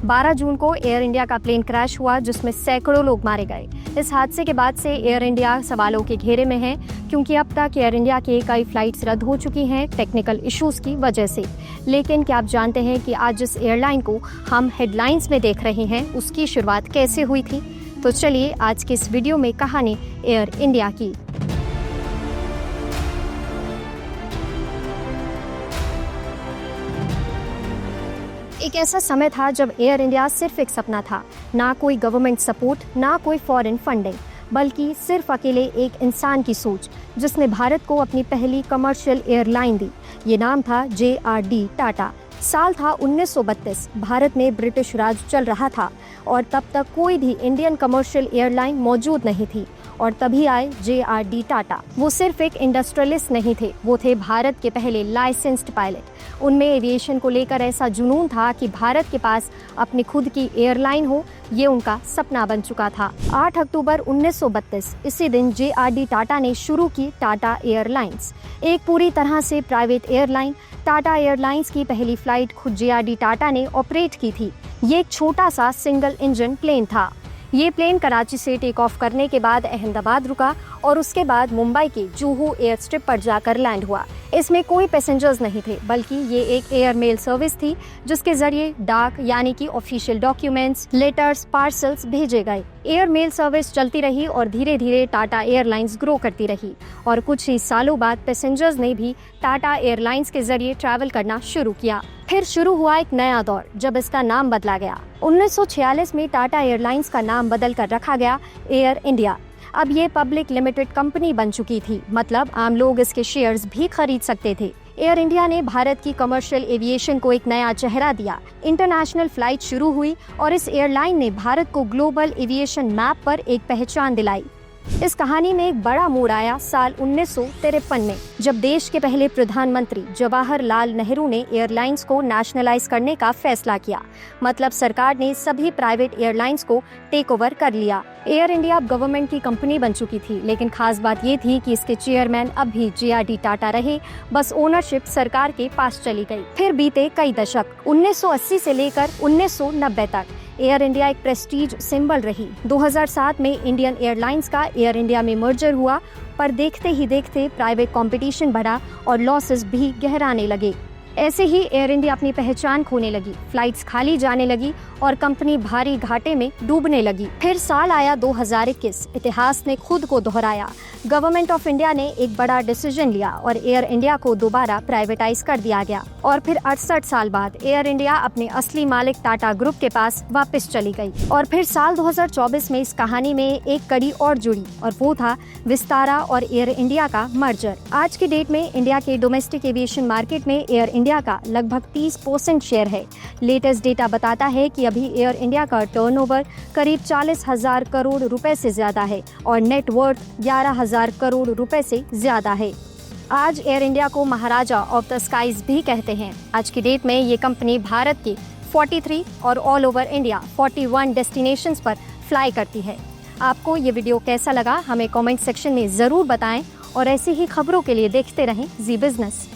12 जून को air India का plane crash हुआ जिसमें सैकड़ों लोग मारे गए। इस हादसे के बाद से एयर इंडिया सवालों के घेरे में है क्योंकि अब तक एयर इंडिया के कई फ्लाइट्स रद्द हो चुकी हैं टेक्निकल इश्यूज की वजह से। लेकिन क्या आप जानते हैं कि आज जिस एयरलाइन को हम हेडलाइंस में देख रहे हैं उसकी शुरुआत कैसे हुई थी? तो चलिए आज के इस वीडियो में कहानी एयर इंडिया की। एक ऐसा समय था जब एयर इंडिया सिर्फ एक सपना था, ना कोई गवर्नमेंट सपोर्ट, ना कोई फॉरेन फंडिंग, बल्कि सिर्फ अकेले एक इंसान की सोच जिसने भारत को अपनी पहली कमर्शियल एयरलाइन दी। ये नाम था JRD टाटा। साल था 1932। भारत में ब्रिटिश राज चल रहा था और तब तक कोई भी इंडियन कमर्शियल एयरलाइन मौजूद नहीं थी और तभी आए JRD टाटा। वो सिर्फ एक इंडस्ट्रियलिस्ट नहीं थे, वो थे भारत के पहले लाइसेंस्ड पायलट। उनमें एविएशन को लेकर ऐसा जुनून था कि भारत के पास अपनी खुद की एयरलाइन हो, ये उनका सपना बन चुका था। 8 अक्टूबर 1932 इसी दिन JRD टाटा ने शुरू की टाटा एयरलाइंस, एक पूरी तरह से प्राइवेट एयरलाइन। टाटा एयरलाइंस की पहली फ्लाइट खुद JRD टाटा ने ऑपरेट की थी। ये एक छोटा सा सिंगल इंजन प्लेन था। ये प्लेन कराची से टेक ऑफ करने के बाद अहमदाबाद रुका और उसके बाद मुंबई के जुहू एयर स्ट्रिप पर जाकर लैंड हुआ। इसमें कोई पैसेंजर्स नहीं थे, बल्कि ये एक एयर मेल सर्विस थी जिसके जरिए डाक यानी कि ऑफिशियल डॉक्यूमेंट्स, लेटर्स, पार्सल्स भेजे गए। एयर मेल सर्विस चलती रही और धीरे धीरे टाटा एयरलाइंस ग्रो करती रही और कुछ ही सालों बाद पैसेंजर्स ने भी टाटा एयरलाइंस के जरिए ट्रैवल करना शुरू किया। फिर शुरू हुआ एक नया दौर जब इसका नाम बदला गया। 1946 में टाटा एयरलाइंस का नाम बदल कर रखा गया एयर इंडिया। अब ये पब्लिक लिमिटेड कंपनी बन चुकी थी, मतलब आम लोग इसके शेयर्स भी खरीद सकते थे। एयर इंडिया ने भारत की कमर्शियल एविएशन को एक नया चेहरा दिया। इंटरनेशनल फ्लाइट शुरू हुई और इस एयरलाइन ने भारत को ग्लोबल एविएशन मैप पर एक पहचान दिलाई। इस कहानी में एक बड़ा मोड़ आया साल 1953 में, जब देश के पहले प्रधानमंत्री जवाहरलाल नेहरू ने एयरलाइंस को नेशनलाइज करने का फैसला किया। मतलब सरकार ने सभी प्राइवेट एयरलाइंस को टेक ओवर कर लिया। एयर इंडिया अब गवर्नमेंट की कंपनी बन चुकी थी, लेकिन खास बात ये थी कि इसके चेयरमैन अब भी JRD टाटा रहे, बस ओनरशिप सरकार के पास चली गई। फिर बीते कई दशक 1980 से लेकर 1990 तक एयर इंडिया एक प्रेस्टीज सिंबल रही। 2007 में इंडियन एयरलाइंस का एयर इंडिया में मर्जर हुआ, पर देखते ही देखते प्राइवेट कंपटीशन बढ़ा और लॉसेस भी गहराने लगे। ऐसे ही एयर इंडिया अपनी पहचान खोने लगी, फ्लाइट्स खाली जाने लगी और कंपनी भारी घाटे में डूबने लगी। फिर साल आया 2021। इतिहास ने खुद को दोहराया। गवर्नमेंट ऑफ इंडिया ने एक बड़ा डिसीजन लिया और एयर इंडिया को दोबारा प्राइवेटाइज कर दिया गया और फिर 68 साल बाद एयर इंडिया अपने असली मालिक टाटा ग्रुप के पास वापस चली गई। और फिर साल 2024 में इस कहानी में एक कड़ी और जुड़ी और वो था विस्तारा और एयर इंडिया का मर्जर। आज की डेट में इंडिया के डोमेस्टिक एविएशन मार्केट में एयर इंडिया का लगभग 30% शेयर है। लेटेस्ट डेटा बताता है कि अभी एयर इंडिया का टर्नओवर करीब 40,000 करोड़ रुपए से ज्यादा है और नेट वर्थ 11,000 करोड़ रुपए से ज्यादा है। आज एयर इंडिया को महाराजा ऑफ द स्काईज भी कहते हैं। आज की डेट में ये कंपनी भारत के 43 और ऑल ओवर इंडिया 41 डेस्टिनेशंस पर फ्लाई करती है। आपको ये वीडियो कैसा लगा हमें कमेंट सेक्शन में ज़रूर बताएं और ऐसी ही खबरों के लिए देखते रहें जी बिजनेस।